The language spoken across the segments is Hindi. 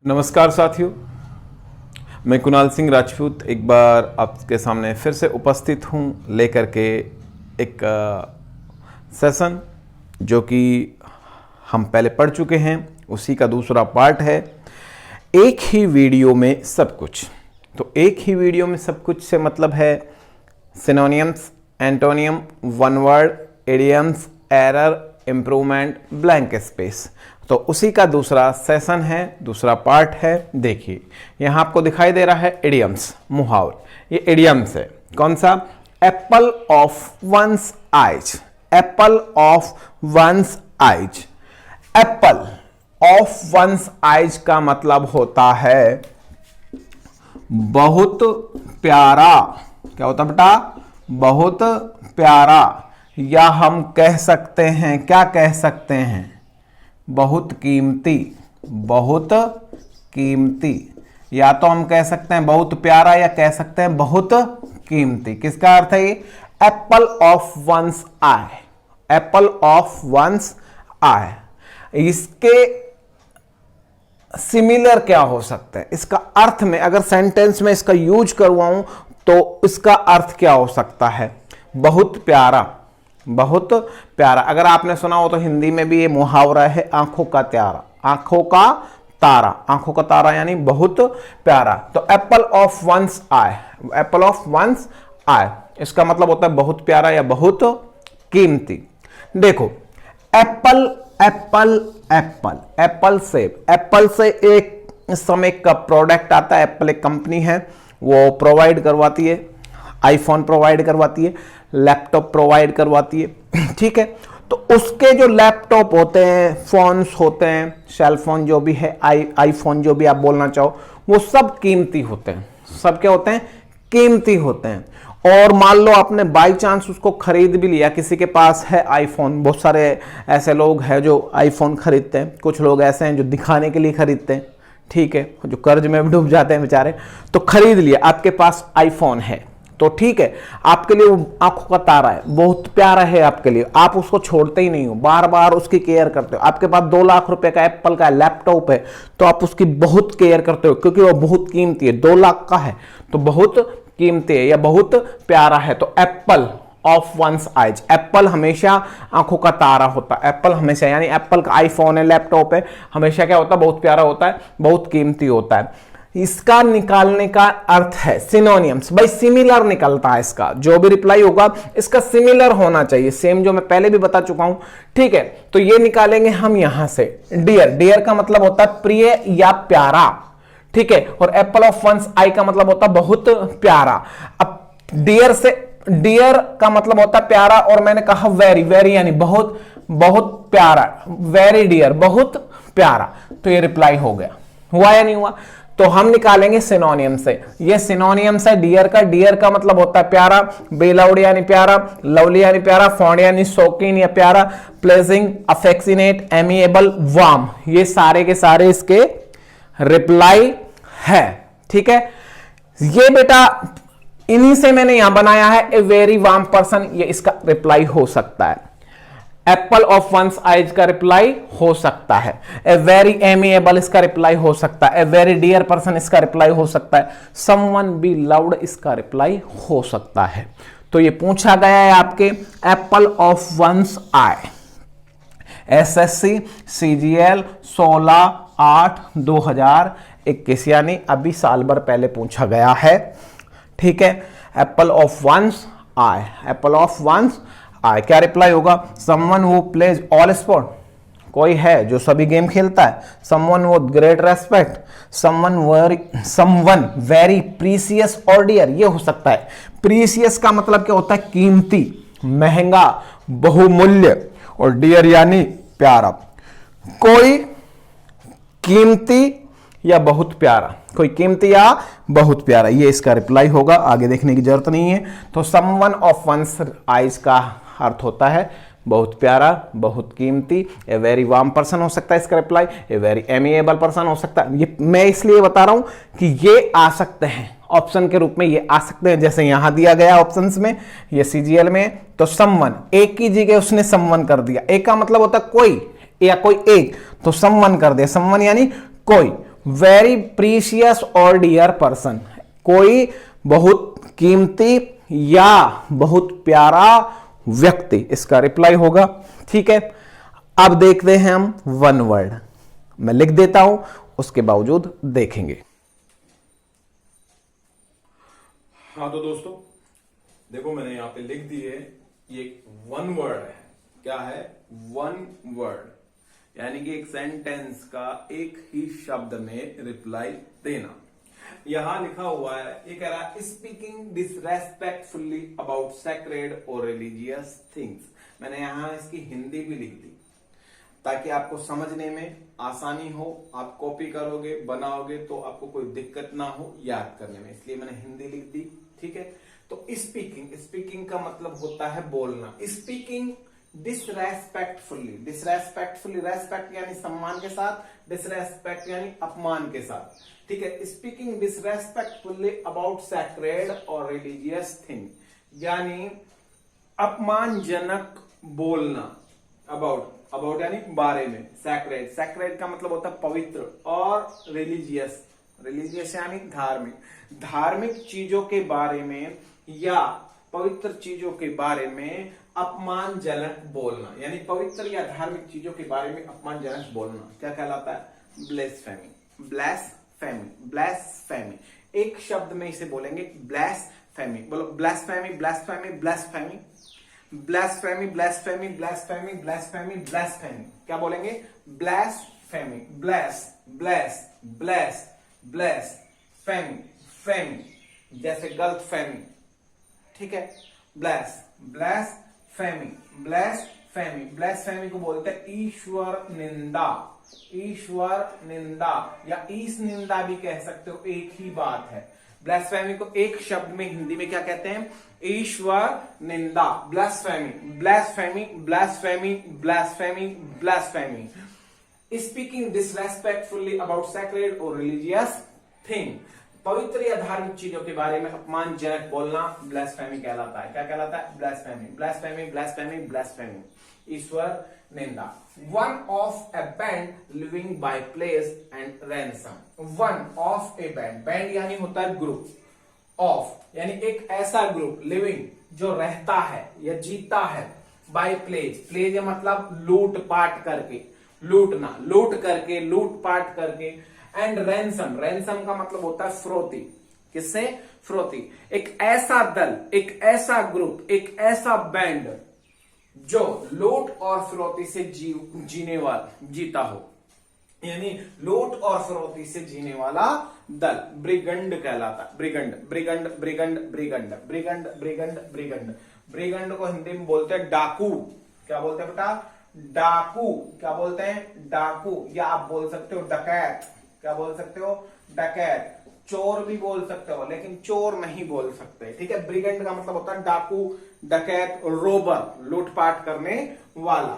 नमस्कार साथियों, मैं कुणाल सिंह राजपूत एक बार आपके सामने फिर से उपस्थित हूं लेकर के एक सेशन जो कि हम पहले पढ़ चुके हैं, उसी का दूसरा पार्ट है। एक ही वीडियो में सब कुछ। तो एक ही वीडियो में सब कुछ से मतलब है synonyms, antonym, one word, idioms, error, improvement, blank space. तो उसी का दूसरा सेशन है, दूसरा पार्ट है। देखिए यहां आपको दिखाई दे रहा है इडियम्स, मुहावरे। ये इडियम्स है। कौन सा? Apple of one's eyes. Apple of one's eyes. Apple of one's eyes का मतलब होता है बहुत प्यारा। क्या होता बेटा? बहुत प्यारा। या हम कह सकते हैं, क्या कह सकते हैं? बहुत कीमती। बहुत कीमती। या तो हम कह सकते हैं बहुत प्यारा या कह सकते हैं बहुत कीमती। किसका अर्थ है ये? Apple of one's eye. Apple of one's eye. इसके सिमिलर क्या हो सकता है? इसका अर्थ में अगर सेंटेंस में इसका यूज करवाऊं तो इसका अर्थ क्या हो सकता है? बहुत प्यारा। बहुत प्यारा। अगर आपने सुना हो तो हिंदी में भी ये मुहावरा है, आंखों का तारा। आंखों का तारा। आंखों का तारा यानी बहुत प्यारा। तो apple of one's eye. Apple of one's eye इसका मतलब होता है बहुत प्यारा या बहुत कीमती। देखो एप्पल, एप्पल, एप्पल, एप्पल सेब। एप्पल से एक इस समय का प्रोडक्ट आता है। एप्पल एक कंपनी है, वो प्रोवाइड करवाती है, आईफोन प्रोवाइड करवाती है, लैपटॉप प्रोवाइड करवाती है। ठीक है, तो उसके जो लैपटॉप होते हैं, फोन्स होते हैं, सेल फोन जो भी है, आईफोन जो भी आप बोलना चाहो, वो सब कीमती होते हैं। सब क्या होते हैं? कीमती होते हैं। और मान लो आपने बाई चांस उसको खरीद भी लिया, किसी के पास है आईफोन। बहुत सारे ऐसे लोग हैं जो आईफोन खरीदते हैं। कुछ लोग ऐसे हैं जो दिखाने के लिए खरीदते हैं, ठीक है, जो कर्ज में भी डूब जाते हैं बेचारे। तो खरीद लिया, आपके पास आईफोन है तो ठीक है, आपके लिए वो आंखों का तारा है, बहुत प्यारा है आपके लिए। आप उसको छोड़ते ही नहीं हो, बार बार उसकी केयर करते हो। आपके पास 2 लाख रुपए का एप्पल का लैपटॉप है तो आप उसकी बहुत केयर करते हो क्योंकि वो बहुत कीमती है। 2 लाख का है तो बहुत कीमती है या बहुत प्यारा है। तो apple of one's eyes. Apple हमेशा आंखों का तारा होता है। एप्पल हमेशा, यानी एप्पल का आईफोन है, लैपटॉप है, हमेशा क्या होता है? बहुत प्यारा होता है, बहुत कीमती होता है। इसका निकालने का अर्थ है सिनोनियम्स। भाई सिमिलर निकलता है इसका, जो भी रिप्लाई होगा इसका सिमिलर होना चाहिए, सेम, जो मैं पहले भी बता चुका हूं। ठीक है, तो ये निकालेंगे हम यहां से। डियर, डियर का मतलब होता है प्रिय या प्यारा। ठीक है, और एप्पल ऑफ वंस आई का मतलब होता है बहुत प्यारा। अब डियर से, डियर का मतलब होता है प्यारा, और मैंने कहा वेरी, वेरी यानी बहुत, बहुत प्यारा। वेरी डियर, बहुत प्यारा। तो ये रिप्लाई हो गया। हुआ या नहीं हुआ? तो हम निकालेंगे सिनोनियम से। ये सिनोनियम्स है डियर का। डियर का मतलब होता है प्यारा, बेलाउड यानी प्यारा, लवली यानी प्यारा, फॉन्ड यानी शौकीन या प्यारा, प्लेजिंग, अफेक्शनेट, एमिएबल, वार्म। ये सारे के सारे इसके रिप्लाई है। ठीक है, ये बेटा इन्हीं से मैंने यहां बनाया है। ए वेरी वार्म पर्सन, ये इसका रिप्लाई हो सकता है। एप्पल ऑफ वंस आइज का रिप्लाई हो सकता है। ए वेरी एमिएबल इसका रिप्लाई हो सकता है। ए वेरी डियर पर्सन इसका रिप्लाई हो सकता है। समवन बी लव्ड इसका रिप्लाई हो सकता है। तो ये पूछा गया है आपके apple of one's eye. SSC CGL 16/8/2021 यानी अभी साल भर पहले पूछा गया है। ठीक है, apple of one's eye. Apple of one's eye क्या रिप्लाई होगा? Someone who plays all sport, कोई है जो सभी गेम खेलता है। Someone with great respect, someone very precious और डियर, ये हो सकता है। प्रीसियस का मतलब क्या होता है? कीमती, महंगा, बहुमूल्य, और डियर यानी प्यारा। कोई कीमती या बहुत प्यारा, कोई कीमती या बहुत प्यारा, ये इसका रिप्लाई होगा। आगे देखने की जरूरत नहीं है। तो समवन ऑफ वंस आइज का अर्थ होता है बहुत प्यारा, बहुत कीमती। ए वेरी वार्म पर्सन हो सकता है इसका रिप्लाई। ए वेरी एमिएबल पर्सन हो सकता है। ये मैं इसलिए बता रहा हूं कि ये आ सकते हैं ऑप्शन के रूप में, ये आ सकते हैं। जैसे यहां दिया गया ऑप्शंस में, ये सीजीएल में, तो समवन, एक की जगह उसने समवन कर दिया। एक का मतलब होता है कोई या कोई एक, तो समवन कर दिया। समवन यानी कोई। वेरी प्रीशियस और डियर पर्सन, कोई बहुत कीमती या बहुत प्यारा व्यक्ति, इसका रिप्लाई होगा। ठीक है, अब देखते हैं हम वन वर्ड। मैं लिख देता हूं, उसके बावजूद देखेंगे। हाँ तो दोस्तों देखो, मैंने यहां पे लिख दी है, ये वन वर्ड है। क्या है? वन वर्ड, यानी कि एक सेंटेंस का एक ही शब्द में रिप्लाई देना। यहां लिखा हुआ है, ये कह रहा है स्पीकिंग डिसरेस्पेक्टफुली अबाउट सैक्रेड और रिलीजियस थिंग्स। मैंने यहां इसकी हिंदी भी लिख दी ताकि आपको समझने में आसानी हो। आप कॉपी करोगे, बनाओगे तो आपको कोई दिक्कत ना हो याद करने में, इसलिए मैंने हिंदी लिख दी। ठीक है, तो स्पीकिंग का मतलब होता है बोलना। स्पीकिंग डिसरेस्पेक्टफुली, रेस्पेक्ट यानी सम्मान के साथ, डिसरेस्पेक्ट यानी अपमान के साथ। ठीक है, स्पीकिंग डिसरेस्पेक्टफुली अबाउट सैक्रेड और रिलीजियस थिंग, यानी अपमानजनक बोलना। अबाउट यानी बारे में। सैक्रेड का मतलब होता है पवित्र, और रिलीजियस यानी धार्मिक चीजों के बारे में या पवित्र चीजों के बारे में अपमानजनक बोलना, यानी पवित्र या धार्मिक चीजों के बारे में अपमानजनक बोलना क्या कहलाता है? ब्लेसफेमी। एक शब्द में इसे बोलेंगे ब्लेसफेमी। बोलो ब्लेसफेमी। क्या बोलेंगे? फेमी, जैसे गलत फहमी। ठीक है, ब्लेसफेमी को बोलते हैं ईश्वर निंदा या ईश निंदा भी कह सकते हो, एक ही बात है। ब्लेसफेमी को एक शब्द में हिंदी में क्या कहते हैं? ईश्वर निंदा। ब्लेसफेमी। स्पीकिंग डिसरेस्पेक्टफुली अबाउट सैक्रेड और रिलीजियस थिंग, पवित्र या धार्मिक चीजों के बारे में अपमानजनक बोलना ब्लेसफेमी कहलाता है। क्या कहलाता है? ब्लेसफेमी। ईश्वर निंदा। One of A band living by place and ransom. One of A band यानी होता है ग्रुप, ऑफ यानी एक ऐसा ग्रुप, लिविंग जो रहता है या जीता है, बाय प्लेस या मतलब लूटपाट करके, लूट करके, एंड रैंसम का मतलब होता है फिरौती। किससे? फिरौती। एक ऐसा दल, एक ऐसा ग्रुप, एक ऐसा बैंड जो लूट और फिरौती से जीता हो, यानी लूट और फिरौती से जीने वाला दल ब्रिगंड कहलाता है। ब्रिगंड को हिंदी में बोलते हैं डाकू। क्या बोलते हैं बेटा? डाकू। क्या बोलते हैं? डाकू, या आप बोल सकते हो डकैत। क्या बोल सकते हो? डकैत। चोर भी बोल सकते हो, लेकिन चोर नहीं बोल सकते। ठीक है, ब्रिगेंड का मतलब होता है डाकू, डकैत, रोबर, लूटपाट करने वाला।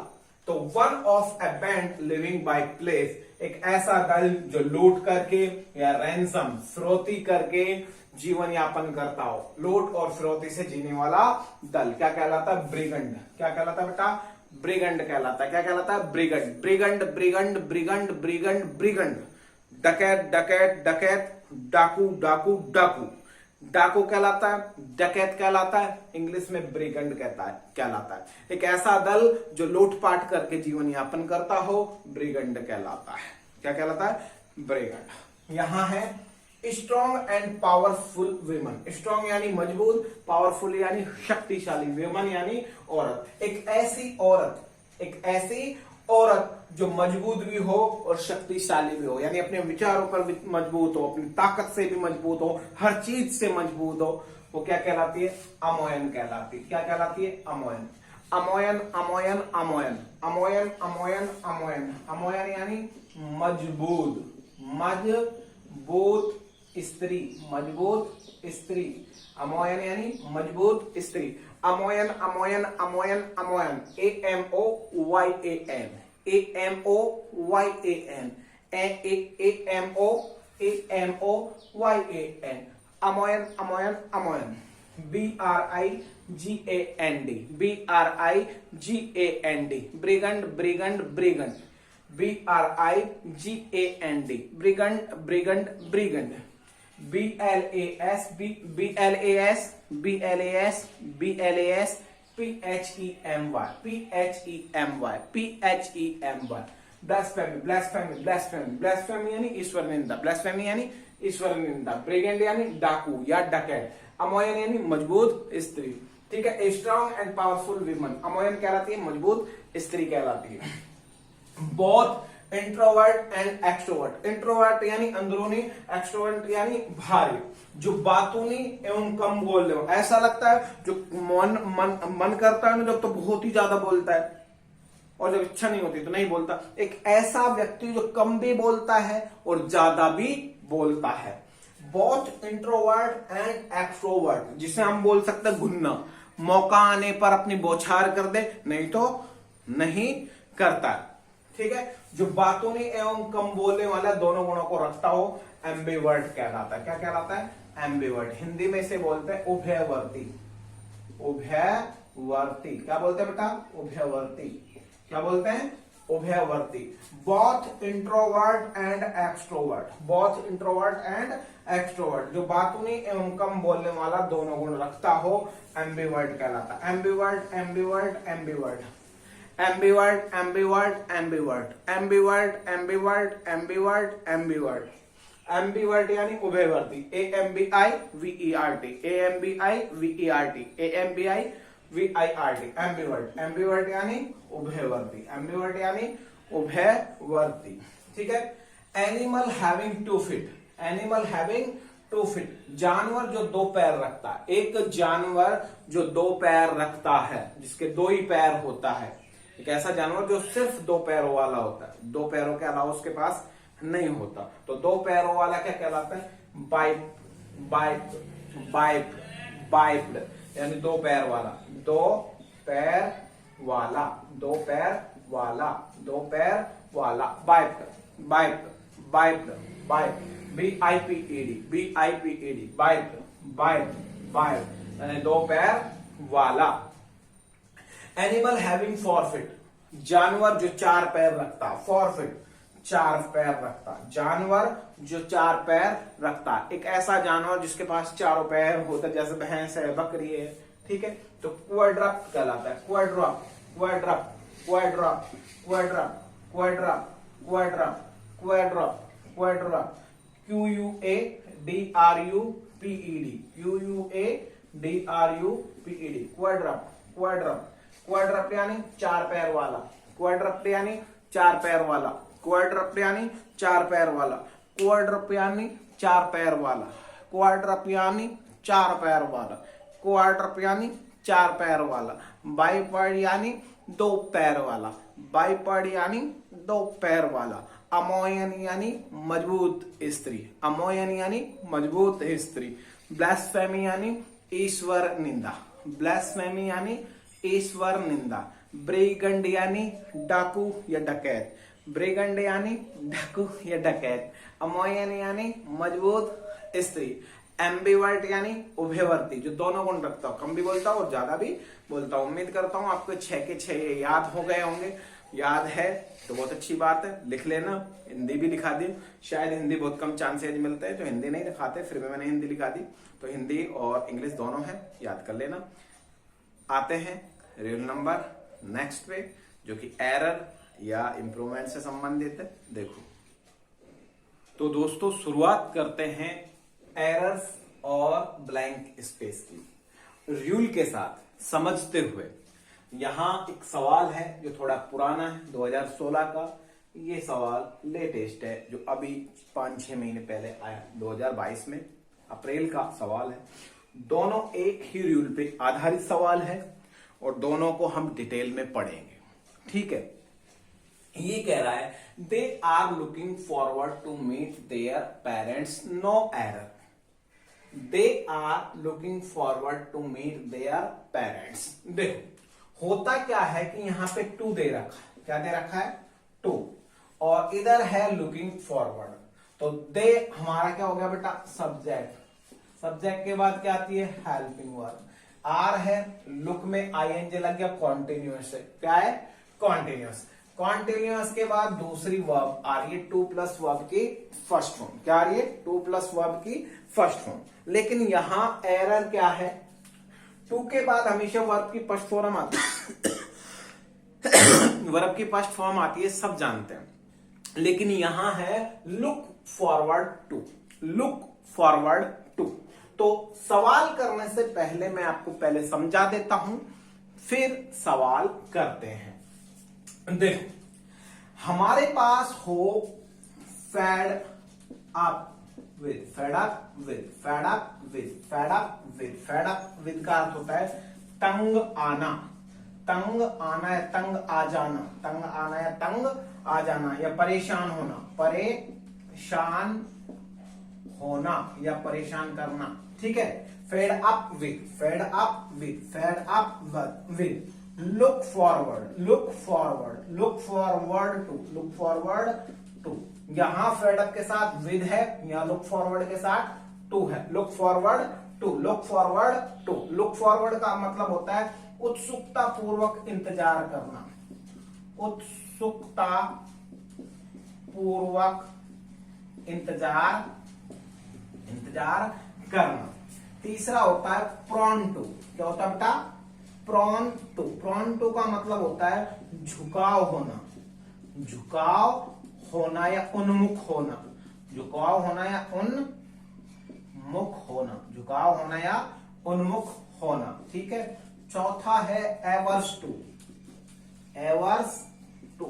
तो one of A band living by place, एक ऐसा दल जो लूट करके या रैंसम, फिरौती करके जीवन यापन करता हो। लूट और फिरौती से जीने वाला दल क्या कहलाता है? ब्रिगेंड। क्या कहलाता है बेटा? ब्रिगेंड कहलाता है। क्या कहलाता है? ब्रिगेंड। डकैत, डाकू कहलाता है, डकैत कहलाता है, इंग्लिश में ब्रिगेंड कहलाता है। एक ऐसा दल जो लूटपाट करके जीवन यापन करता हो, ब्रिगेंड कहलाता है। क्या कहलाता है? ब्रिगेंड। यहां है strong and powerful women. Strong यानी मजबूत, पावरफुल यानी शक्तिशाली, वीमन यानी औरत। एक ऐसी औरत जो मजबूत भी हो और शक्तिशाली भी हो, यानी अपने विचारों पर भी मजबूत हो, अपनी ताकत से भी मजबूत हो, हर चीज से मजबूत हो, वो क्या कहलाती है? अमोयन कहलाती है। क्या कहलाती है? अमोयन यानी मजबूत स्त्री। अमोयन यानी मजबूत स्त्री। अमोयन। अमोयन। BRIGAND। ब्रिगेंड। BRIGAND, ब्रिगंड, ब्रिगंड, ब्रिगंड। BLAS, BLAS, BLAS, BLAS, PHEMY, PHEMY, PHEMY। Blasphemy, blasphemy, blasphemy, blasphemy यानी ईश्वर निंदा, ब्लास्फेमी यानी ईश्वर निंदा। ब्रिगेंड यानी डाकू या डकैत। अमोयन यानी मजबूत स्त्री, ठीक है। स्ट्रॉन्ग एंड पावरफुल विमन, अमोयन कहलाती है मजबूत स्त्री कहलाती है। Both introvert and extrovert, introvert यानी अंदरूनी, एक्सट्रोवर्ट यानी बाहरी, जो बातूनी एवं कम बोल रहे हो। ऐसा लगता है जो मन करता है ना जब तो बहुत ही ज्यादा बोलता है, और जब इच्छा नहीं होती तो नहीं बोलता। एक ऐसा व्यक्ति जो कम भी बोलता है और ज्यादा भी बोलता है। बोथ इंट्रोवर्ट एंड एक्सट्रोवर्ट, जिसे हम बोल सकते हैं घुन्ना, मौका आने पर अपनी बौछार कर दे, नहीं तो नहीं करता, ठीक है। जो बातूनी एवं कम बोलने वाला दोनों गुणों को रखता हो, एम्बिवर्ट कहलाता है। क्या कहलाता है? एम्बिवर्ट। हिंदी में इसे बोलते हैं उभयवर्ती, उभयवर्ती। क्या बोलते हैं बेटा? उभयवर्ती। क्या बोलते हैं? उभयवर्ती। Both introvert and extrovert, both introvert and extrovert, जो बातूनी एवं कम बोलने वाला दोनों गुण रखता हो, एम्बिवर्ट कहलाता है। Ambivert, ambivert, ambivert, ambivert, ambivert, ambivert, ambivert, ambivert, ambivert, ambivert. Ambivert यानी उभयवर्ती, AMBIVERT, AMBIVERT, AMBIVIRT, ambivert. Ambivert यानी उभयवर्ती, एम्बिवर्ट यानी उभयवर्ती, ठीक है। Animal having to feet, animal having to feet, जानवर जो दो पैर रखता है। एक जानवर जो दो पैर रखता है, जिसके दो ही पैर होता है, एक ऐसा जानवर जो सिर्फ दो पैरों वाला होता है, दो पैरों के अलावा उसके पास नहीं होता, तो दो पैरों वाला क्या कहलाता है? बाइप, बाइप, बाइप, बाइप्ड, यानी दो पैर वाला, दो पैर वाला, दो पैर वाला, दो पैर वाला, बाइप्ड, बाइप्ड, बाइप्ड, बाइप, BIPED, BIPED, बाइप्ड, बाइप, बाइप, यानी दो पैर वाला। एनिमल हैविंग फोर फीट, जानवर जो चार पैर रखता, फोर फीट, चार पैर रखता, जानवर जो चार पैर रखता। एक ऐसा जानवर जिसके पास चारों पैर होता, जैसे भैंस है, बकरी है, ठीक है, तो क्वाड्रप कहलाता है। क्वाड्रप, क्वाड्रप, क्वाड्रप, क्वाड्रप, क्वाड्रप, क्वाड्रप, क्वाड्रप, क्वाड्रप, QUADRUPED, QUADRUPED, क्वाड्रप, क्वाड्रप, क्वाड्रप यानी चार पैर वाला, क्वाड्रप यानी चार पैर वाला, क्वाड्रप यानी चार पैर वाला, क्वाड्रप यानी चार पैर वाला, क्वाड्रप यानी चार पैर वाला, क्वाड्रप यानी चार पैर वाला। बाइपर्ड यानी दो पैर वाला, बाइपर्ड यानी दो पैर वाला। अमोयन यानी मजबूत स्त्री, अमोयन यानी मजबूत स्त्री। ब्लास्फेमी यानी ईश्वर निंदा, ब्लास्फेमी यानी ईश्वर निंदा। ब्रिगंड यानी डाकू या डकैत, ब्रिगंड यानी डाकू या डकैत। अमोयन यानी मजबूत स्त्री। एम्बिवर्ट यानी उभयवर्ती, जो दोनों गुण रखता हूं, कम भी बोलता हूं और ज्यादा भी बोलता हूं। उम्मीद करता हूं आपको 6 के 6 याद हो गए होंगे। याद है तो बहुत अच्छी बात है, लिख लेना। हिंदी भी लिखा दी, शायद हिंदी बहुत कम चांसेज मिलते हैं जो हिंदी नहीं दिखाते, फिर भी मैंने हिंदी लिखा दी, तो हिंदी और इंग्लिश दोनों है, याद कर लेना। आते हैं रियल नंबर नेक्स्ट पे, जो कि एरर या इंप्रूवमेंट से संबंधित है। देखो तो दोस्तों, शुरुआत करते हैं एरर्स और ब्लैंक स्पेस की, रूल के साथ समझते हुए। यहां एक सवाल है जो थोड़ा पुराना है, 2016 का। ये सवाल लेटेस्ट है, जो अभी 5-6 महीने पहले आया, 2022 में अप्रैल का सवाल है। दोनों एक ही रूल पे आधारित सवाल है और दोनों को हम डिटेल में पढ़ेंगे, ठीक है। ये कह रहा है, they are looking forward to meet their parents, no error. They are looking forward to meet their parents. देखो होता क्या है कि यहां पे 2 दे रखा है, क्या दे रखा है? 2, और इधर है लुकिंग फॉरवर्ड, तो दे हमारा क्या हो गया बेटा? सब्जेक्ट। सब्जेक्ट के बाद क्या आती है? Helping verb. आर है, लुक में ING लग गया, कॉन्टिन्यूअस है। क्या है? कॉन्टिन्यूअस। कॉन्टिन्यूअस के बाद दूसरी वर्ब आ रही है टू प्लस वर्ब की फर्स्ट फॉर्म। क्या आ रही है? टू प्लस वर्ब की फर्स्ट फॉर्म। लेकिन यहां एरर क्या है? टू के बाद हमेशा वर्ब की फर्स्ट फॉर्म आती है वर्ब की फर्स्ट फॉर्म आती है, सब जानते हैं। लेकिन यहां है look forward to, look forward to. तो सवाल करने से पहले मैं आपको पहले समझा देता हूं, फिर सवाल करते हैं। देखो, हमारे पास हो fade up with, fed up with, fed up with, fed up with. Fed up with का अर्थ होता है तंग आना, तंग आना या तंग आ जाना, तंग आना या तंग आ जाना, या परेशान होना, परेशान होना या परेशान करना। ठीक है, fed up with, fed up with, fed up with. Look forward, look forward, look forward to, look forward to. यहां फेड अप के साथ विद है, या लुक फॉरवर्ड के साथ टू है। Look forward to, look forward to. Look forward का मतलब होता है उत्सुकता पूर्वक इंतजार करना, उत्सुकता पूर्वक इंतजार करना। तीसरा होता है प्रॉन टू। क्या होता है बेटा? Prone to. प्रॉन टू का मतलब होता है झुकाव होना, झुकाव होना या उन्मुख होना, झुकाव होना या उन्मुख होना, झुकाव होना या उन्मुख होना। ठीक है। चौथा है averse to, averse to.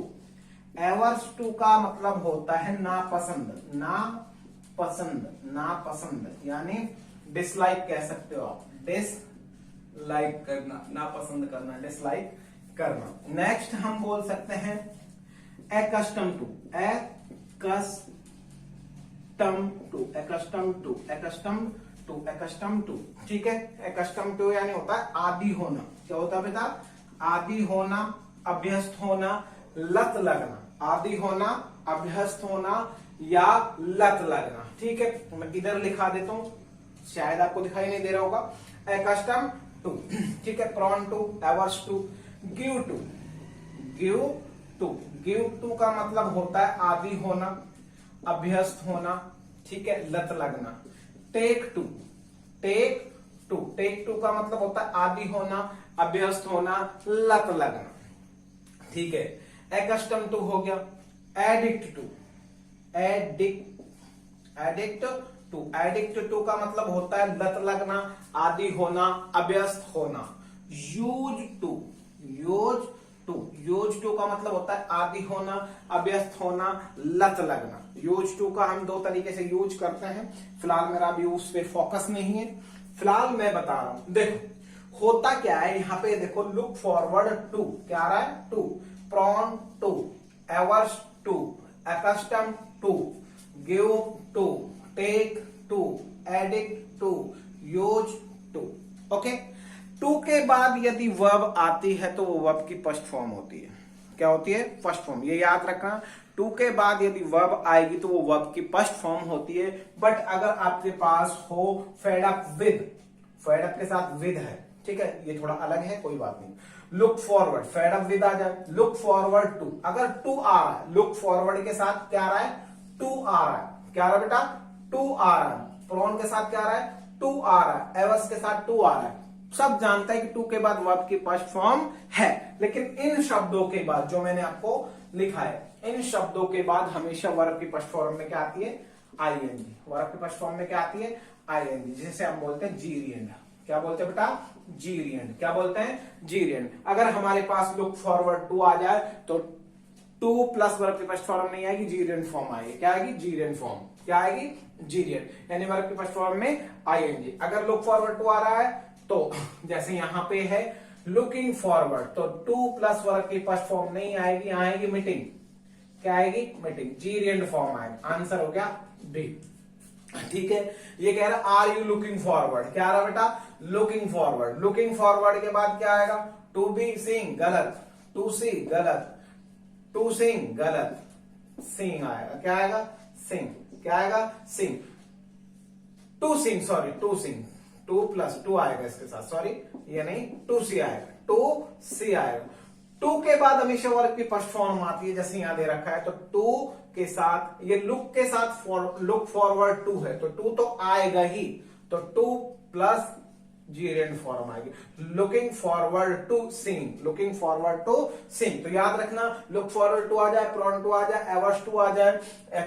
Averse to का मतलब होता है नापसंद, नापसंद, नापसंद, यानी डिसलाइक कह सकते हो आप, डिसलाइक करना, नापसंद करना, डिसलाइक करना। नेक्स्ट हम बोल सकते हैं accustomed to, accustomed to, accustomed to, accustomed to, accustomed to. ठीक है। एक्स्टम टू यानी होता है आदी होना। क्या होता है बेटा? आदी होना, अभ्यस्त होना, लत लगना। आदी होना, अभ्यस्त होना या लत लगना। ठीक है, मैं इधर लिखा देता हूं, शायद आपको दिखाई नहीं दे रहा होगा। Accustom to. ठीक है। Prone to, averse to, give to, give to. Give to का मतलब होता है आदी होना, अभ्यस्त होना, ठीक है, लत लगना। Take to, take to, take to का मतलब होता है आदी होना, अभ्यस्त होना, लत लगना। ठीक है। एक्स्टम टू हो गया। Addict to, addict, addict to, addict to का मतलब होता है लत लगना, आदी होना, अभ्यस्त होना। Use to, use to, use to का मतलब होता है आदी होना, अभ्यस्त होना, लत लगना। यूज टू का हम दो तरीके से यूज करते हैं, फिलहाल मेरा अभी उस पे फोकस नहीं है, फिलहाल मैं बता रहा हूं। देखो होता क्या है यहां पे, देखो लुक फॉरवर्ड टू, क्या आ रहा है? To. Prone to, averse to, accustomed to, give to, take to, addict to, use to. Okay. To के बाद यदि वर्ब आती है तो वो वर्ब की फर्स्ट फॉर्म होती है। क्या होती है? First form. ये याद रखना, टू के बाद यदि वर्ब आएगी तो वो वर्ब की फर्स्ट फॉर्म होती है। बट अगर आपके पास हो fade up with, fed up के साथ विद है, ठीक है, ये थोड़ा अलग है, कोई बात नहीं। Look forward, fed up with आ जाए, लुक फॉरवर्ड टू। अगर टू आ रहा है, लुक फॉरवर्ड के साथ क्या आ रहा है? टू आ रहा है। क्या आ रहा है बेटा? टू आ रहा है। प्रॉन के साथ क्या आ रहा है? टू आ रहा है। एवर्स के साथ टू आ रहा है। सब जानता है कि टू के बाद वर्ब की फर्स्ट फॉर्म है। लेकिन इन शब्दों के बाद जो मैंने आपको लिखा है, इन शब्दों के बाद हमेशा वर्ब की फर्स्ट फॉर्म में क्या आती है? आईएनजी। वर्ब की फर्स्ट फॉर्म में क्या आती है? आईएनजी, जिसे हम बोलते हैं जीरियंड। क्या बोलते हैं बेटा? जीरियंड। क्या बोलते हैं? जीरियंड। अगर हमारे पास लुक फॉरवर्ड टू आ जाए तो टू प्लस वर्ब की फर्स्ट फॉर्म नहीं आएगी, जीरियंड फॉर्म आएगी। क्या आएगी? जीरियंड फॉर्म। क्या आएगी? जीरियंड, यानी वर्ब की फर्स्ट फॉर्म में आईएनजी। अगर लुक फॉरवर्ड टू आ रहा है तो जैसे यहां पे है लुकिंग फॉरवर्ड, तो टू प्लस वर्ब की फर्स्ट फॉर्म नहीं आएगी, आएगी मीटिंग। क्या आएगी? मीटिंग। जीरियंड फॉर्म आएगा। आंसर हो गया डी। ठीक है। ये कह रहा आर यू लुकिंग फॉरवर्ड। क्या आ रहा बेटा? Looking forward. लुकिंग फॉरवर्ड के बाद क्या आएगा? टू बी सीइंग, गलत। टू सी, गलत। टू सिंग, गलत। सिंग आएगा। क्या आएगा? सिंग। क्या आएगा? Sing. To sing, sorry, to sing, to plus to आएगा इसके साथ, सॉरी ये नहीं, टू सी आएगा, टू सी आएगा। टू के बाद हमेशा वर्ब की फर्स्ट फॉर्म आती है, जैसे यहां दे रखा है। तो टू के साथ, ये लुक के साथ लुक फॉरवर्ड टू है, तो टू तो आएगा ही। तो टू प्लस जीरेंड फॉर्म आएगी, looking forward to seeing, looking forward to seeing. तो याद रखना, लुक फॉरवर्ड टू आ जाए, प्रॉन टू आ जाए, एवर्स टू आ जाए,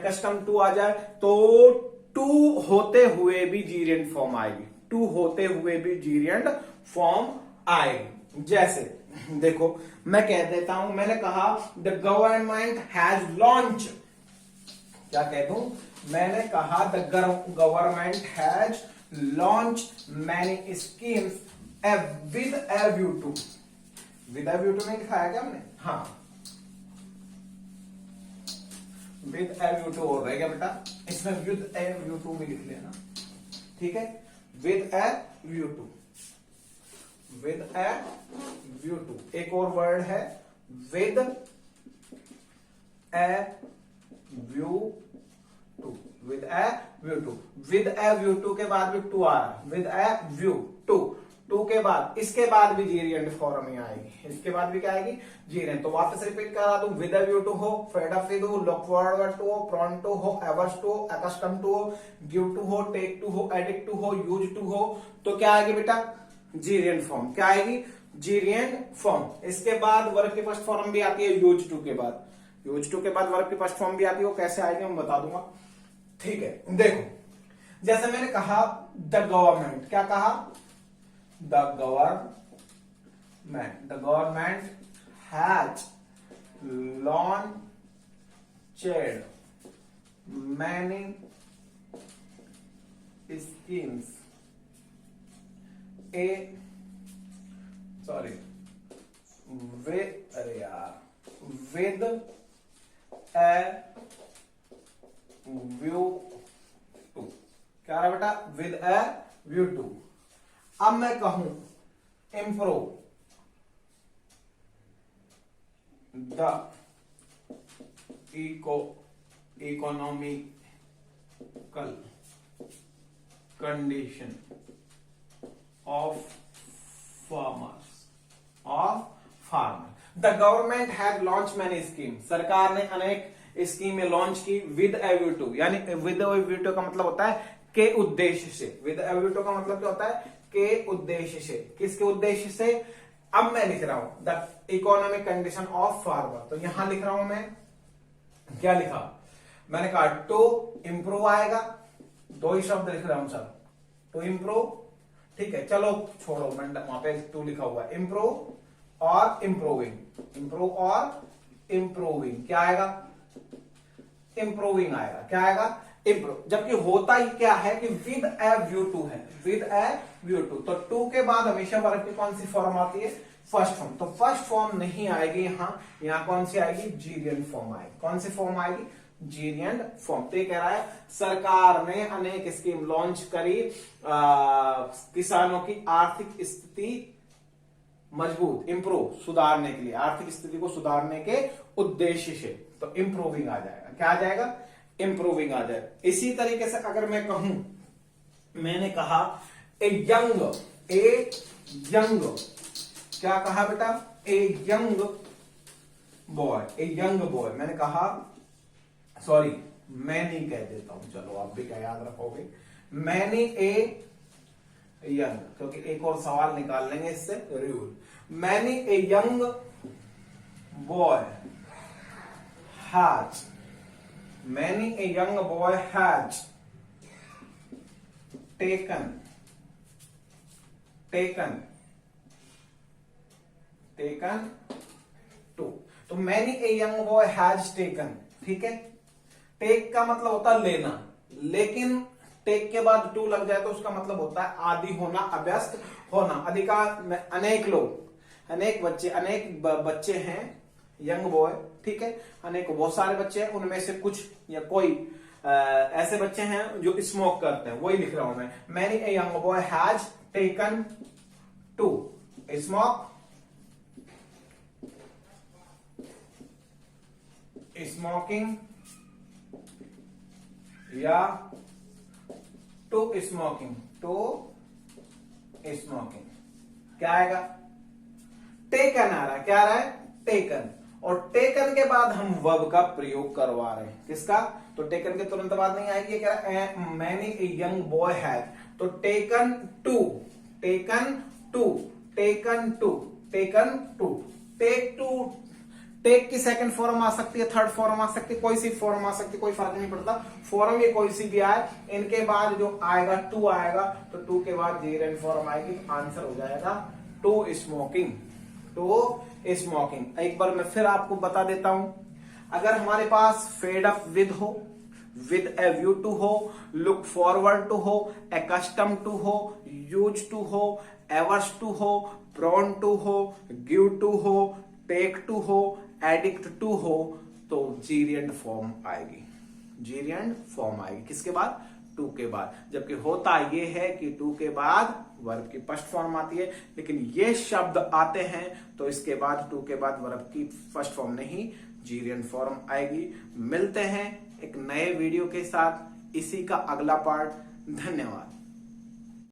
कस्टम टू आ जाए, तो टू होते हुए भी जीरेंड फॉर्म आएगी, टू होते हुए भी जीरेंड फॉर्म आएगी। जैसे देखो मैं कह देता हूं, मैंने कहा द गवर्नमेंट हैज लॉन्च, क्या कह दूं, मैंने कहा the government has launch many schemes with a view to, with a view to नहीं लिखाया क्या हमने, हाँ विद ए व्यू टू हो रहेगा बेटा, इसमें विद ए व्यू टू भी लिख लेना, ठीक है, with a view to, with a view to. एक और वर्ड है with a view to, with a view to, with a view to के बाद भी टू आ रहा है, with a view to, to के बाद, इसके बाद भी जीरेंड फॉर्म ही आएगी, इसके बाद भी क्या आएगी, जीरेंड। तो वापस रिपीट करा दूं, विद ए व्यू टू हो, फेड अप विद हो, लुक फॉरवर्ड टू हो, प्रॉन टू हो, एवर्स टू हो, अकस्टम टू हो, गिव टू हो, टेक टू हो, एडिक्ट टू हो, यूज टू हो, तो क्या आएगी बेटा, जीरेंड फॉर्म। क्या आएगी, जीरेंड फॉर्म। इसके बाद वर्ब की फर्स्ट फॉर्म भी आती है यूज टू के बाद, यूज टू के बाद वर्ब की फर्स्ट फॉर्म भी आती है, वो कैसे आएगी मैं बता दूंगा, ठीक है। देखो जैसे मैंने कहा द गवर्नमेंट, क्या कहा, the government has launched many schemes with a view to, क्या रहा बेटा, विद ए व्यू टू। अब मैं कहूं improve the economical condition of farmer. The government had launch many scheme, सरकार ने अनेक स्कीमें लॉन्च की विद ए व्यू टू, यानी विद ए व्यू टू का मतलब होता है के उद्देश्य से, विद ए व्यू टू का मतलब क्या होता है, के उद्देश्य से, किसके उद्देश्य से। अब मैं लिख रहा हूं the economic condition of farmer, तो यहां लिख रहा हूं मैं, क्या लिखा, मैंने कहा टू इम्प्रूव आएगा, दो ही शब्द लिख रहा हूं सर, टू इम्प्रूव, ठीक है, चलो छोड़ो, मैं वहां पे टू लिखा हुआ है, इम्प्रूव और इम्प्रूविंग, इम्प्रूव और इम्प्रूविंग, क्या आएगा, इम्प्रूविंग आएगा, क्या आएगा, इम्प्रूव। जबकि होता ही क्या है कि विद ए व्यू टू है, विद ए व्यू टू, तो टू के बाद हमेशा वर्ब की कौन सी फॉर्म आती है, फर्स्ट फॉर्म। तो फर्स्ट फॉर्म नहीं आएगी यहां कौन सी आएगी, जीरेंड फॉर्म आएगी। कौन सी फॉर्म आएगी, जीरेंड फॉर्म। तो ये कह रहा है सरकार ने अनेक स्कीम लॉन्च करी किसानों की आर्थिक स्थिति मजबूत, इंप्रूव, सुधारने के लिए, आर्थिक स्थिति को सुधारने के उद्देश्य से। तो इंप्रूविंग आ जाएगा, क्या आ जाएगा, इंप्रूविंग आ जाएगा। इसी तरीके से अगर मैं कहूं, मैंने कहा ए यंग, क्या कहा बेटा, ए यंग बॉय, ए यंग बॉय, मैंने कहा, सॉरी मैनी कह देता हूं, चलो आप भी क्या याद रखोगे, मैनी ए यंग, क्योंकि एक और सवाल निकाल लेंगे इससे rule. Many a young boy has, many a young boy has taken to. तो many a young boy has taken, ठीक है, टेक का मतलब होता है लेना, लेकिन टेक के बाद टू लग जाए तो उसका मतलब होता है आदि होना, अभ्यस्त होना। अधिकार अनेक लोग, अनेक बच्चे हैं, यंग बॉय, ठीक है, अनेक बहुत सारे बच्चे हैं, उनमें से कुछ या कोई ऐसे बच्चे हैं जो स्मोक करते हैं, वही लिख रहा हूं मैं। Many a young boy has taken to smoke, smoking या टू स्मोकिंग, क्या आएगा, टेकन आ रहा है, क्या आ रहा है, टेकन, और टेकन के बाद हम वर्ब का प्रयोग करवा रहे हैं। किसका? तो टेकन के तुरंत बाद नहीं आएगी, कह रहा है many a young boy has, तो taken to, taken to, taken to, taken to, take to, take की सेकंड फॉर्म आ सकती है, थर्ड फॉर्म आ सकती है, कोई सी फॉर्म आ सकती है, कोई फर्क नहीं पड़ता, फॉर्म ये कोई सी भी आए, इनके बाद जो आएगा टू आएगा, तो टू के बाद जेरन फॉर्म आएगी, तो आंसर हो जाएगा टू स्मोकिंग, टू स्मोकिंग। एक बार मैं फिर आपको बता देता हूं, अगर हमारे पास फेड अप विद हो, विद ए व्यू टू हो, लुक फॉरवर्ड टू हो, एक्स्टम टू हो, यूज टू हो, एवर्स टू हो, प्रोन टू हो, गिव टू हो, टेक टू हो, एडिक्ट टू हो, तो जीरियंड फॉर्म आएगी, जीरियंड फॉर्म आएगी। किसके बाद? टू के बाद। जबकि होता ये है कि टू के बाद वर्ब की फर्स्ट फॉर्म आती है, लेकिन ये शब्द आते हैं तो इसके बाद टू के बाद वर्ब की फर्स्ट फॉर्म नहीं, जीरियंड फॉर्म आएगी। मिलते हैं एक नए वीडियो के साथ, इसी का अगला पार्ट। धन्यवाद।